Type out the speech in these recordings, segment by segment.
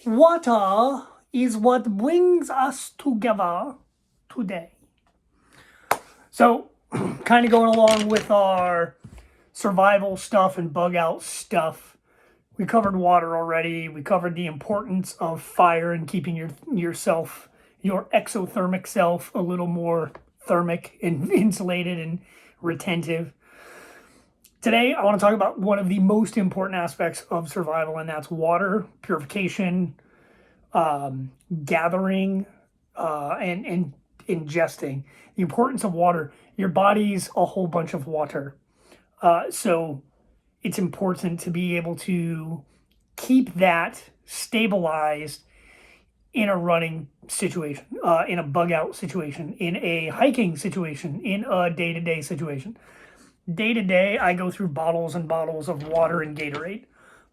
Water is what brings us together today. So, kind of going along with our survival stuff and bug out stuff. We covered water already. We covered the importance of fire and keeping your exothermic self a little more thermic and insulated and retentive. Today, I want to talk about one of the most important aspects of survival, and that's water, purification, gathering, and ingesting. The importance of water. Your body's a whole bunch of water. So it's important to be able to keep that stabilized in a running situation, in a bug out situation, in a hiking situation, in a day-to-day situation. Day to day, I go through bottles and bottles of water and Gatorade.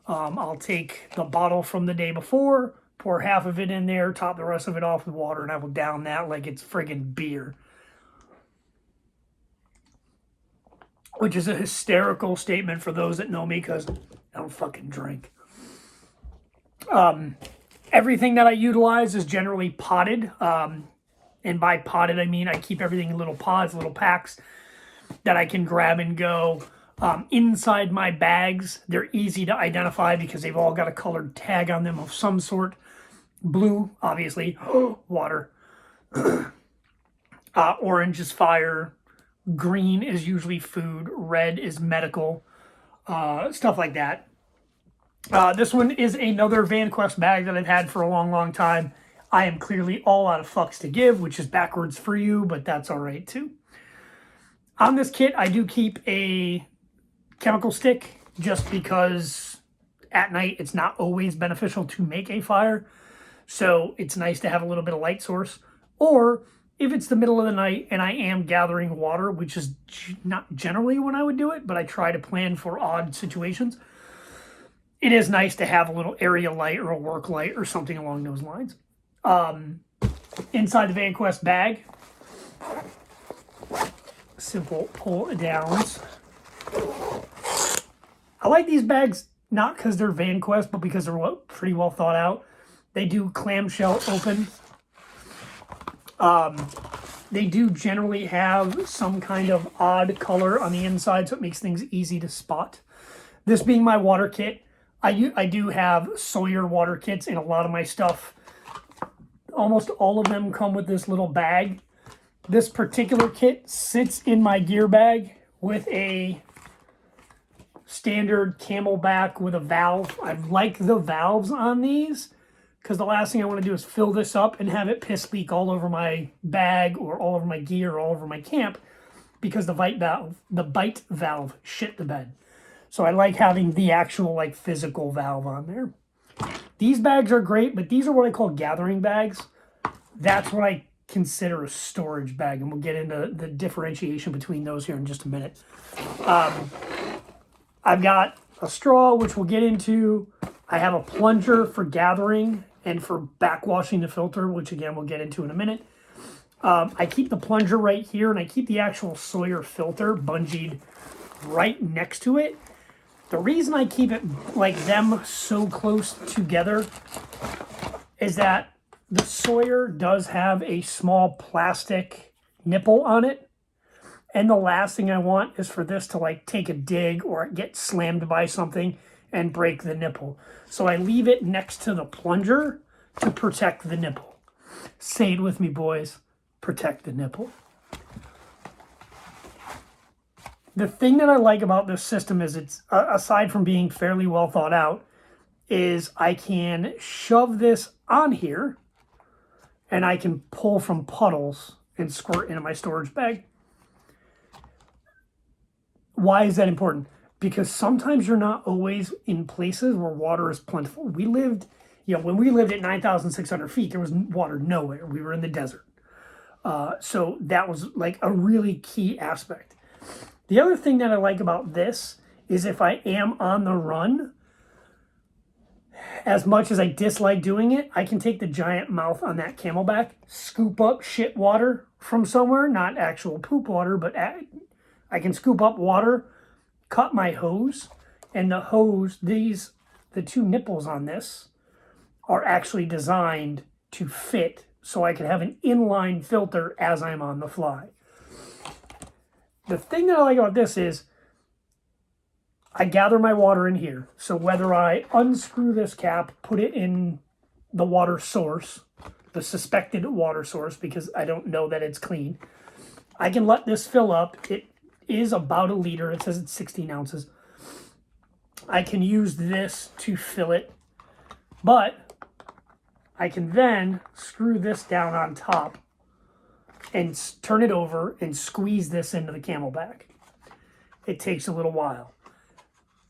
I'll take the bottle from the day before, pour half of it in there, top the rest of it off with water, and I will down that like it's friggin' beer. Which is a hysterical statement for those that know me because I don't fucking drink. Everything that I utilize is generally potted. And by potted, I mean I keep everything in little pods, little packs that I can grab and go. Inside my bags, they're easy to identify because they've all got a colored tag on them of some sort. Blue, obviously, water. Orange is fire. Green is usually food. Red is medical. Stuff like that. This one is another VanQuest bag that I've had for a long, long time. I am clearly all out of fucks to give, which is backwards for you, but that's all right too. On this kit, I do keep a chemical stick just because at night it's not always beneficial to make a fire. So it's nice to have a little bit of light source. Or if it's the middle of the night and I am gathering water, which is not generally when I would do it, but I try to plan for odd situations, it is nice to have a little area light or a work light or something along those lines. Inside the VanQuest bag, simple pull downs. I like these bags not because they're VanQuest, but because they're pretty well thought out. They do clamshell open. They do generally have some kind of odd color on the inside, so it makes things easy to spot. This being my water kit, I do have Sawyer water kits in a lot of my stuff. Almost all of them come with this little bag. This particular kit sits in my gear bag with a standard Camelback with a valve. I like the valves on these because the last thing I want to do is fill this up and have it piss leak all over my bag or all over my gear or all over my camp because the bite valve shit the bed. So I like having the actual like physical valve on there. These bags are great, but these are what I call gathering bags. That's what I consider a storage bag, and we'll get into the differentiation between those here in just a minute. I've got a straw, which we'll get into. I have a plunger for gathering and for backwashing the filter, which again we'll get into in a minute. I keep the plunger right here, and I keep the actual Sawyer filter bungeed right next to it. The reason I keep it like them so close together is that the Sawyer does have a small plastic nipple on it. And the last thing I want is for this to like take a dig or get slammed by something and break the nipple. So I leave it next to the plunger to protect the nipple. Say it with me, boys. Protect the nipple. The thing that I like about this system is it's, aside from being fairly well thought out, is I can shove this on here and I can pull from puddles and squirt into my storage bag. Why is that important? Because sometimes you're not always in places where water is plentiful. We lived, when we lived at 9,600 feet, there was water nowhere. We were in the desert. So that was like a really key aspect. The other thing that I like about this is if I am on the run, as much as I dislike doing it, I can take the giant mouth on that Camelback, scoop up shit water from somewhere, not actual poop water, but I can scoop up water, cut my hose, and the hose, the two nipples on this are actually designed to fit so I can have an inline filter as I'm on the fly. The thing that I like about this is I gather my water in here. So whether I unscrew this cap, put it in the water source, the suspected water source, because I don't know that it's clean, I can let this fill up. It is about a liter. It says it's 16 ounces. I can use this to fill it, but I can then screw this down on top and turn it over and squeeze this into the Camelback. It takes a little while.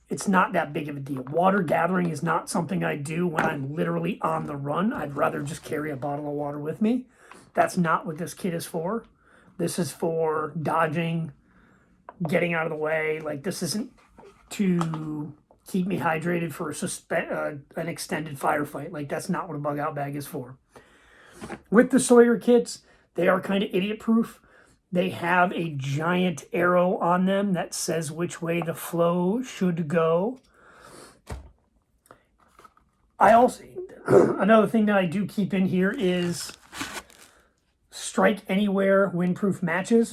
It's not that big of a deal. Water gathering is not something I do when I'm literally on the run. I'd rather just carry a bottle of water with me. That's not what this kit is for. This is for dodging, getting out of the way. Like, this isn't to keep me hydrated for an extended firefight. Like, that's not what a bug out bag is for. With the Sawyer kits, they are kind of idiot proof. They have a giant arrow on them that says which way the flow should go. I also, another thing that I do keep in here is Strike Anywhere windproof matches.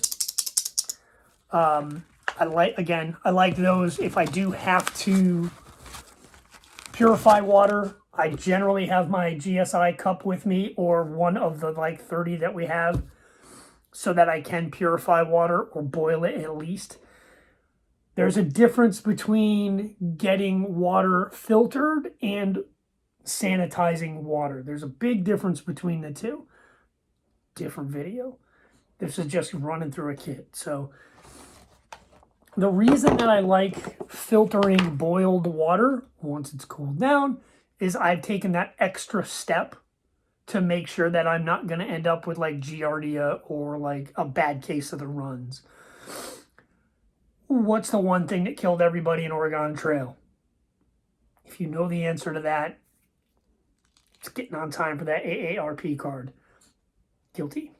I like those. If I do have to purify water, I generally have my GSI cup with me, or one of the like 30 that we have, so that I can purify water or boil it at least. There's a difference between getting water filtered and sanitizing water. There's a big difference between the two. Different video. This is just running through a kit. So the reason that I like filtering boiled water once it's cooled down is I've taken that extra step to make sure that I'm not going to end up with like Giardia or like a bad case of the runs. What's the one thing that killed everybody in Oregon Trail? If you know the answer to that, it's getting on time for that AARP card. Guilty.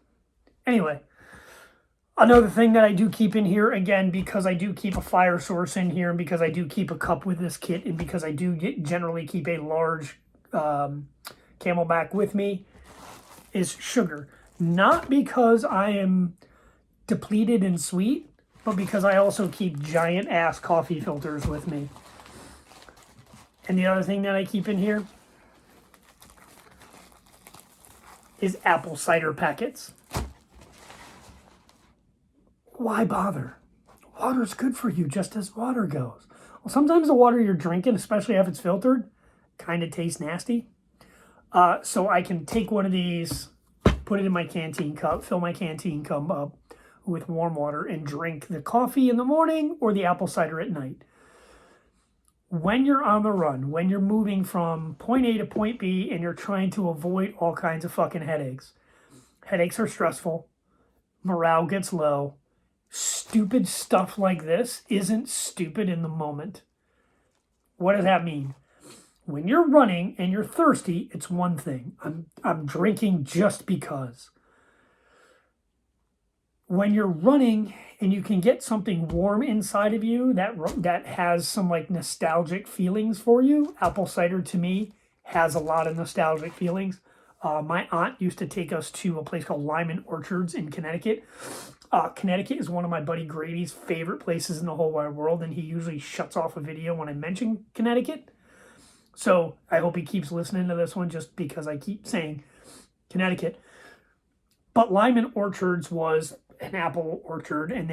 Anyway, another thing that I do keep in here, again, because I do keep a fire source in here, and because I do keep a cup with this kit, and because I do generally keep a large Camelback with me, is sugar. Not because I am depleted and sweet, but because I also keep giant ass coffee filters with me. And the other thing that I keep in here is apple cider packets. Why bother? Water's good for you just as water goes. Well, sometimes the water you're drinking, especially if it's filtered, kind of tastes nasty. So I can take one of these, put it in my canteen cup, fill my canteen cup up with warm water, and drink the coffee in the morning or the apple cider at night. When you're on the run, when you're moving from point A to point B and you're trying to avoid all kinds of fucking headaches. Headaches are stressful. Morale gets low. Stupid stuff like this isn't stupid in the moment. What does that mean? When you're running and you're thirsty, it's one thing. I'm drinking just because. When you're running and you can get something warm inside of you that has some like nostalgic feelings for you, apple cider to me has a lot of nostalgic feelings. My aunt used to take us to a place called Lyman Orchards in Connecticut. Connecticut is one of my buddy Grady's favorite places in the whole wide world, and he usually shuts off a video when I mention Connecticut. So I hope he keeps listening to this one just because I keep saying Connecticut. But Lyman Orchards was an apple orchard, and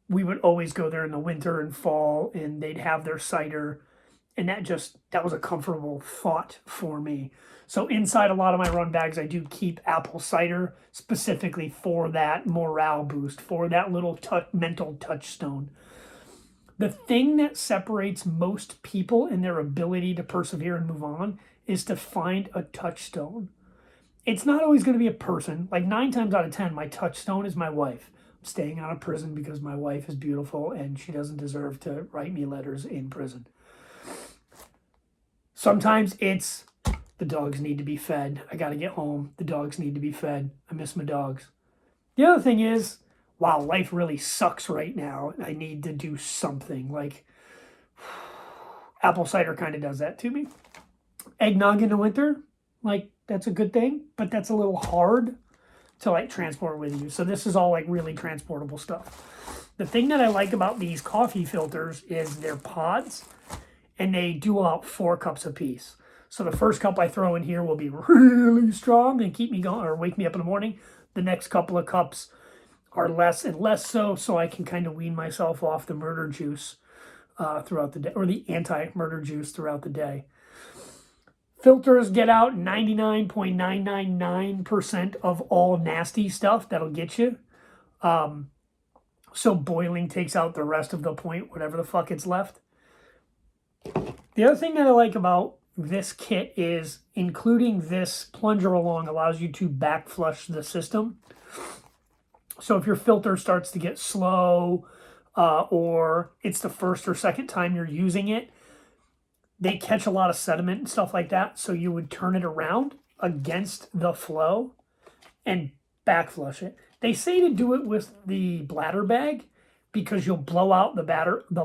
we would always go there in the winter and fall, and they'd have their cider, and that was a comfortable thought for me. So inside a lot of my run bags, I do keep apple cider specifically for that morale boost, for that little mental touchstone. The thing that separates most people in their ability to persevere and move on is to find a touchstone. It's not always going to be a person. Like 9 times out of 10, my touchstone is my wife. I'm staying out of prison because my wife is beautiful and she doesn't deserve to write me letters in prison. Sometimes it's the dogs need to be fed. I got to get home. The dogs need to be fed. I miss my dogs. The other thing is, wow, life really sucks right now. I need to do something. Like, apple cider kind of does that to me. eggnog in the winter, like that's a good thing, but that's a little hard to like transport with you. So this is all like really transportable stuff. The thing that I like about these coffee filters is they're pods, and they do about 4 cups a piece. So the first cup I throw in here will be really strong and keep me going or wake me up in the morning. The next couple of cups are less and less so I can kind of wean myself off the murder juice throughout the day, or the anti-murder juice throughout the day. Filters get out 99.999% of all nasty stuff that'll get you. So boiling takes out the rest of the point, whatever the fuck it's left. The other thing that I like about this kit is including this plunger along allows you to back flush the system. So if your filter starts to get slow or it's the first or second time you're using it, they catch a lot of sediment and stuff like that. So you would turn it around against the flow and back flush it. They say to do it with the bladder bag because you'll blow out the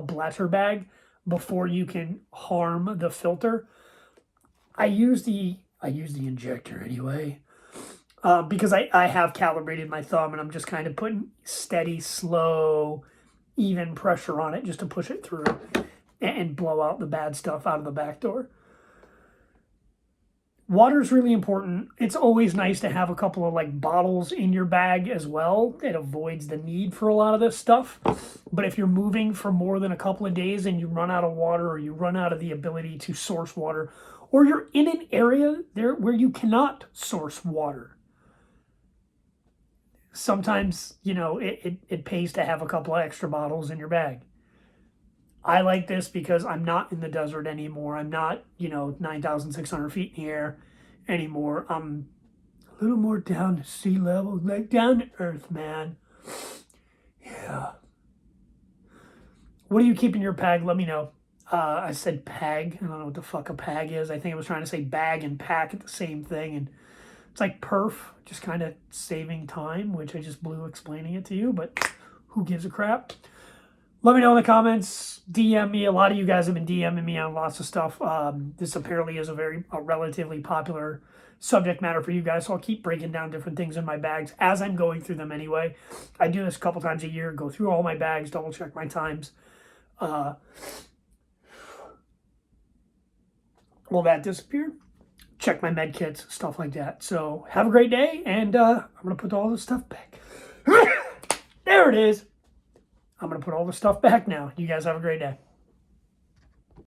bladder bag before you can harm the filter. I use the injector anyway because I have calibrated my thumb and I'm just kind of putting steady, slow, even pressure on it just to push it through and blow out the bad stuff out of the back door. Water is really important. It's always nice to have a couple of like bottles in your bag as well. It avoids the need for a lot of this stuff. But if you're moving for more than a couple of days and you run out of water or you run out of the ability to source water, or you're in an area there where you cannot source water, sometimes, you know, it pays to have a couple of extra bottles in your bag. I like this because I'm not in the desert anymore. I'm not, 9,600 feet in the air anymore. I'm a little more down to sea level, like down to earth, man. Yeah. What do you keep in your bag? Let me know. I said pag. I don't know what the fuck a pag is. I think I was trying to say bag and pack at the same thing. And it's like perf, just kind of saving time, which I just blew explaining it to you, but who gives a crap? Let me know in the comments. DM me. A lot of you guys have been DMing me on lots of stuff. This apparently is a relatively popular subject matter for you guys, so I'll keep breaking down different things in my bags as I'm going through them anyway. I do this a couple times a year, go through all my bags, double check my times. Will that disappear? Check my med kits, stuff like that. So have a great day, and I'm going to put all this stuff back. There it is. I'm going to put all the stuff back now. You guys have a great day.